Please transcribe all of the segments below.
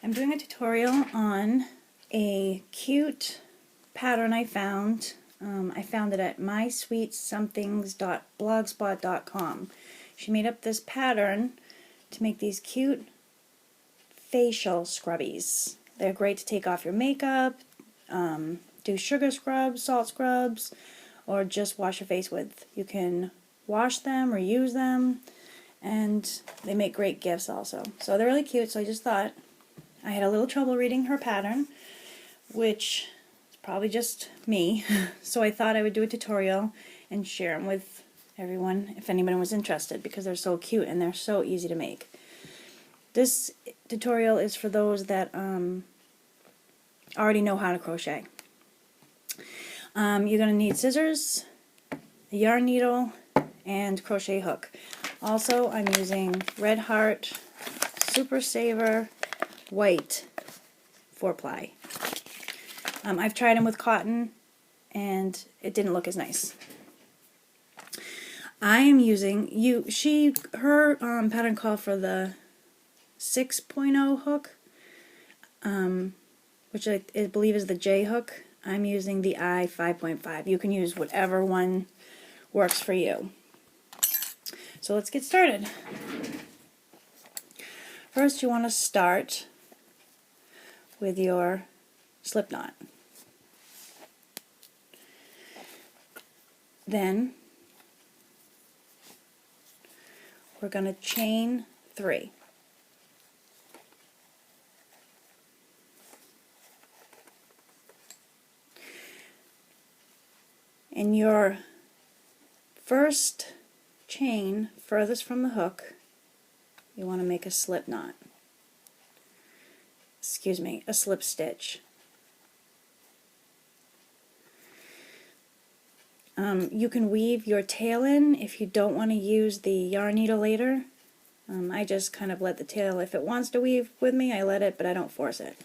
I'm doing a tutorial on a cute pattern I found. I found it at mysweetsomethings.blogspot.com. She made up this pattern to make these cute facial scrubbies. They're great to take off your makeup, do sugar scrubs, salt scrubs, or just wash your face with. You can wash them, reuse them, and they make great gifts also. So they're really cute, so I just thought I had a little trouble reading her pattern, which is probably just me, so I thought I would do a tutorial and share them with everyone if anyone was interested, because they're so cute and they're so easy to make. This tutorial is for those that already know how to crochet. You're going to need scissors, a yarn needle, and crochet hook. Also, I'm using Red Heart Super Saver White 4-ply. I've tried them with cotton and it didn't look as nice. I am using her pattern called for the 6.0 hook, which I believe is the J hook. I'm using the I 5.5. You can use whatever one works for you. So let's get started. First, you want to start with your slip knot. Then we're going to chain 3. In your first chain furthest from the hook, you want to make a slip knot. Excuse me, a slip stitch. You can weave your tail in if you don't want to use the yarn needle later. I just kind of let the tail, if it wants to weave with me, I let it, but I don't force it.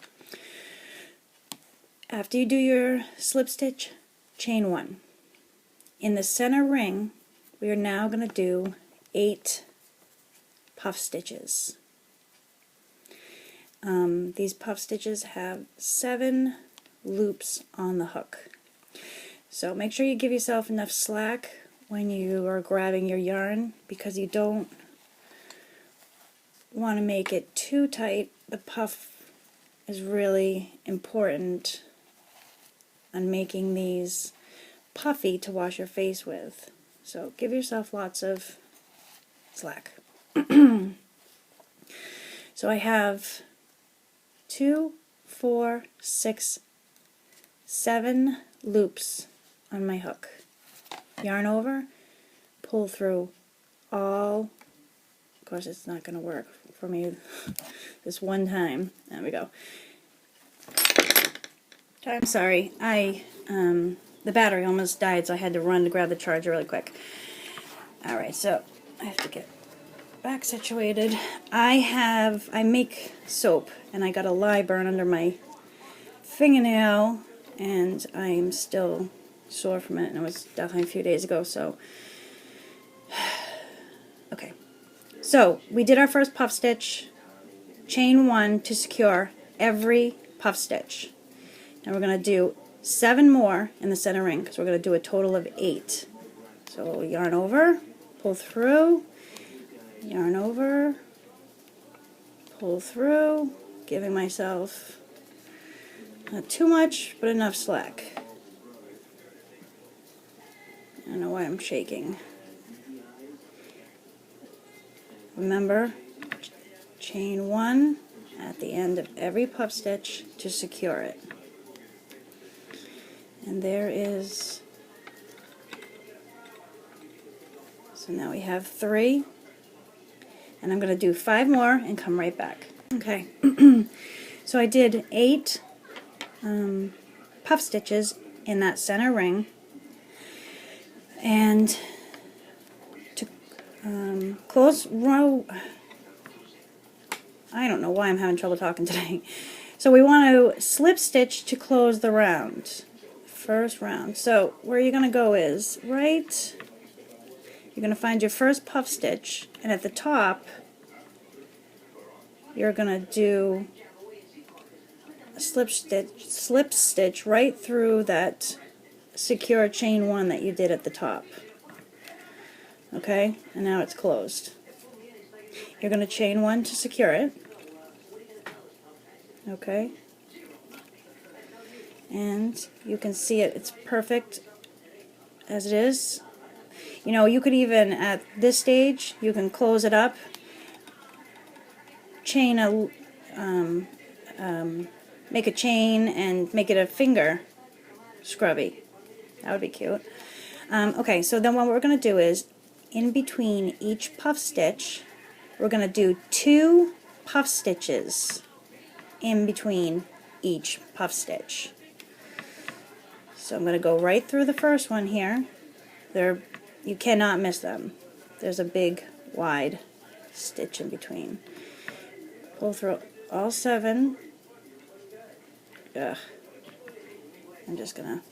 After you do your slip stitch, chain 1. In the center ring, we are now going to do 8 puff stitches. These puff stitches have 7 loops on the hook. So make sure you give yourself enough slack when you are grabbing your yarn, because you don't want to make it too tight. The puff is really important on making these puffy to wash your face with. So give yourself lots of slack. So I have 2, 4, 6, 7 loops on my hook. Yarn over, pull through all. Of course, it's not going to work for me this one time. There we go. I'm sorry. The battery almost died, so I had to run to grab the charger really quick. Alright, so I have to get back situated. I make soap, and I got a lye burn under my fingernail, and I'm still sore from it, and it was definitely a few days ago, so okay. So we did our first puff stitch, chain 1 to secure every puff stitch, and we're going to do 7 more in the center ring, because we're going to do a total of 8. So yarn over, pull through, yarn over, pull through, giving myself not too much, but enough slack. I don't know why I'm shaking. Remember, chain 1 at the end of every puff stitch to secure it. And there is, so now we have 3, and I'm going to do 5 more and come right back. Okay, so I did 8 puff stitches in that center ring, and to close row, I don't know why I'm having trouble talking today. So we want to slip stitch to close the round. First round. So where you're going to go is you're going to find your first puff stitch, and at the top you're going to do slip stitch right through that secure chain 1 that you did at the top. Okay, and now it's closed. You're going to chain 1 to secure it. Okay, and you can see it's perfect as it is. You know, you could even at this stage you can close it up, chain a make a chain and make it a finger scrubby. That would be cute. Okay, so then what we're going to do is, in between each puff stitch, we're going to do 2 puff stitches in between each puff stitch. So I'm going to go right through the first one here. You cannot miss them. There's a big wide stitch in between. Pull through all 7. Ugh. I'm just going to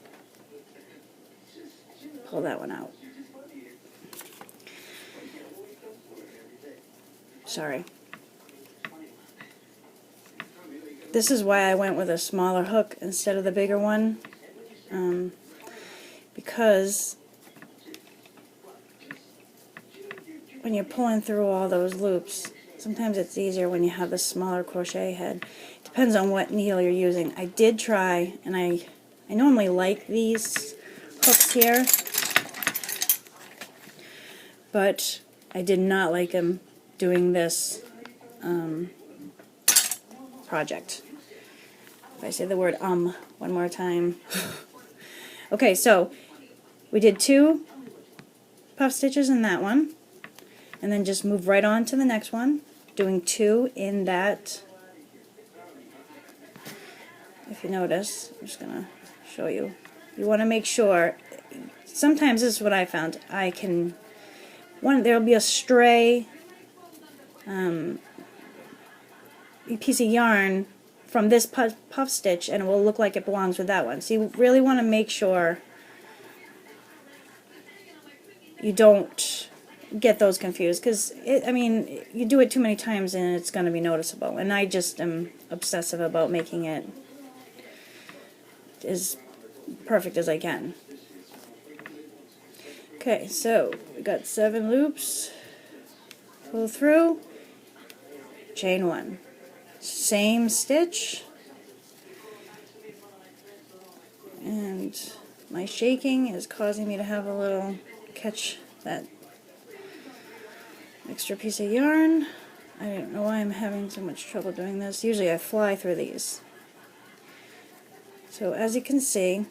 pull that one out. Sorry. This is why I went with a smaller hook instead of the bigger one, because when you're pulling through all those loops, sometimes it's easier when you have the smaller crochet head. Depends on what needle you're using. I did try, and I normally like these hooks here, but I did not like them doing this project. If I say the word one more time. Okay, so we did 2 puff stitches in that one, and then just move right on to the next one, doing 2 in that. If you notice, I'm just going to show you. You want to make sure, sometimes this is what I found, there'll be a stray piece of yarn from this puff stitch, and it will look like it belongs with that one. So you really want to make sure you don't get those confused, because I mean, you do it too many times and it's going to be noticeable, and I just am obsessive about making it as perfect as I can. Okay, so we got 7 loops, pull through, chain 1, same stitch, and my shaking is causing me to have a little catch that extra piece of yarn. I don't know why I'm having so much trouble doing this. Usually I fly through these. So as you can see,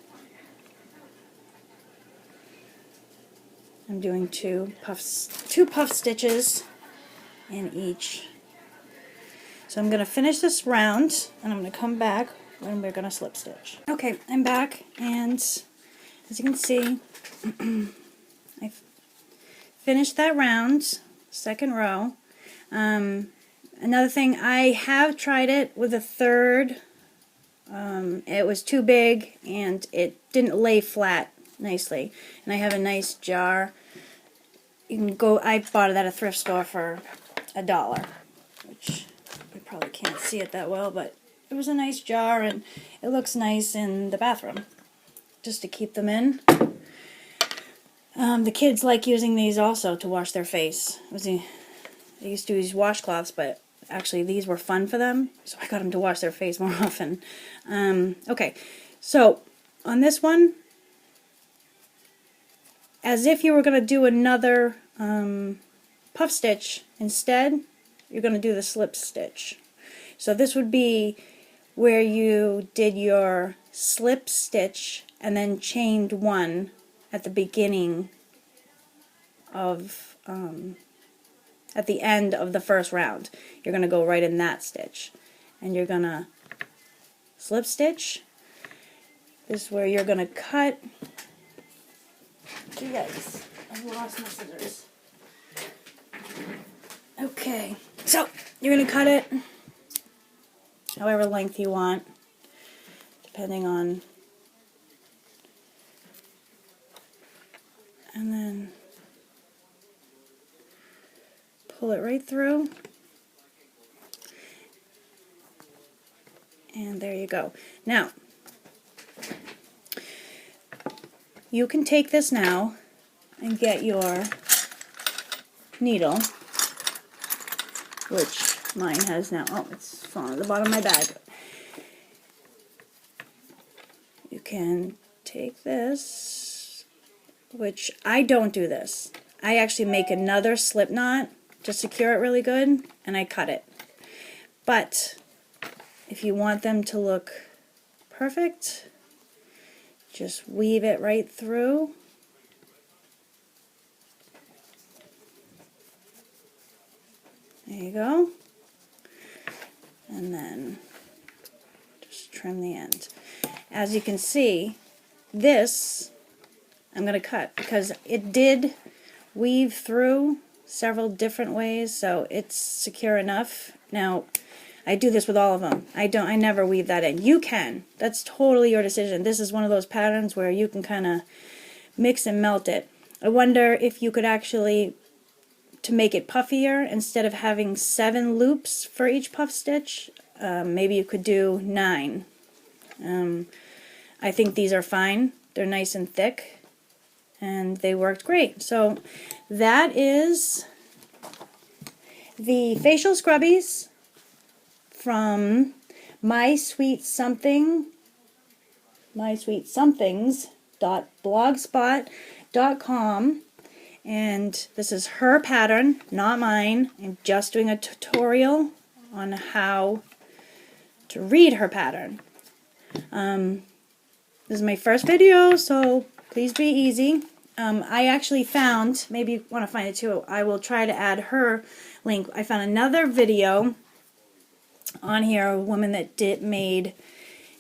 I'm doing 2 puff stitches in each. So I'm going to finish this round, and I'm going to come back when we're going to slip stitch. Okay, I'm back, and as you can see, I finished that round, second row. Another thing, I have tried it with a third. It was too big, and it didn't lay flat nicely. And I have a nice jar. You can go. I bought it at a thrift store for $1, which you probably can't see it that well, but it was a nice jar, and it looks nice in the bathroom, just to keep them in. The kids like using these also to wash their face. They used to use washcloths, but actually these were fun for them, so I got them to wash their face more often. Okay, so on this one, as if you were going to do another puff stitch, instead you're going to do the slip stitch. So this would be where you did your slip stitch and then chained 1 at the beginning of at the end of the first round. You're going to go right in that stitch, and you're going to slip stitch. This is where you're going to cut. Yikes, I've lost my scissors. Okay, so you're going to cut it however length you want, depending on, and then pull it right through, And there you go. Now, you can take this now and get your needle, which mine has now. Oh, it's fallen at the bottom of my bag. You can take this, which I don't do this. I actually make another slip knot to secure it really good, and I cut it. But if you want them to look perfect, just weave it right through. There you go. And then just trim the end. As you can see, this I'm going to cut because it did weave through several different ways, so it's secure enough. Now, I do this with all of them. I never weave that in. You can. That's totally your decision. This is one of those patterns where you can kind of mix and melt it. I wonder if you could actually, to make it puffier, instead of having 7 loops for each puff stitch, maybe you could do 9. I think these are fine. They're nice and thick, and they worked great. So that is the facial scrubbies from mysweetsomethings.blogspot.com, and this is her pattern, not mine. I'm just doing a tutorial on how to read her pattern. This is my first video, so please be easy. I actually found, maybe you want to find it too, I will try to add her link. I found another video on here, a woman that made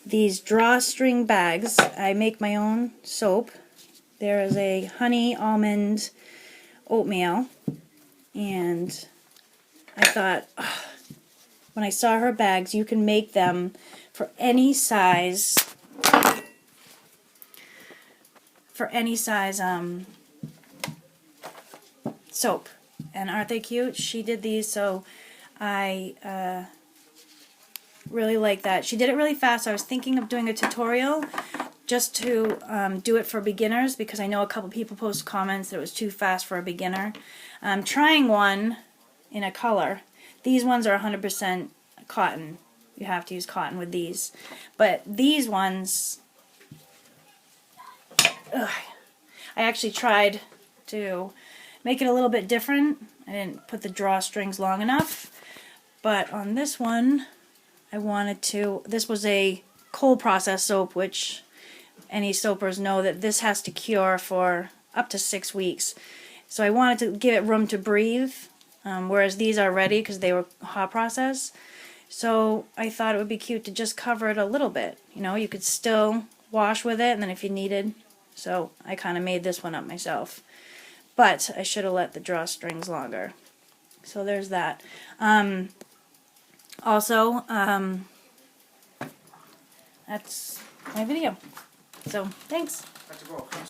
these drawstring bags. I make my own soap. There is a honey almond oatmeal, and I thought, oh, when I saw her bags, you can make them for any size, soap. And aren't they cute? She did these, so I really like that. She did it really fast. I was thinking of doing a tutorial just to do it for beginners, because I know a couple people posted comments that it was too fast for a beginner. I'm trying one in a color. These ones are 100% cotton. You have to use cotton with these. But these ones, I actually tried to make it a little bit different. I didn't put the drawstrings long enough. But on this one, I wanted to, this was a cold process soap, which any soapers know that this has to cure for up to 6 weeks. So I wanted to give it room to breathe, whereas these are ready because they were hot process. So I thought it would be cute to just cover it a little bit. You know, you could still wash with it, and then if you needed. So I kind of made this one up myself. But I should have let the drawstrings longer. So there's that. Also, that's my video. So, thanks.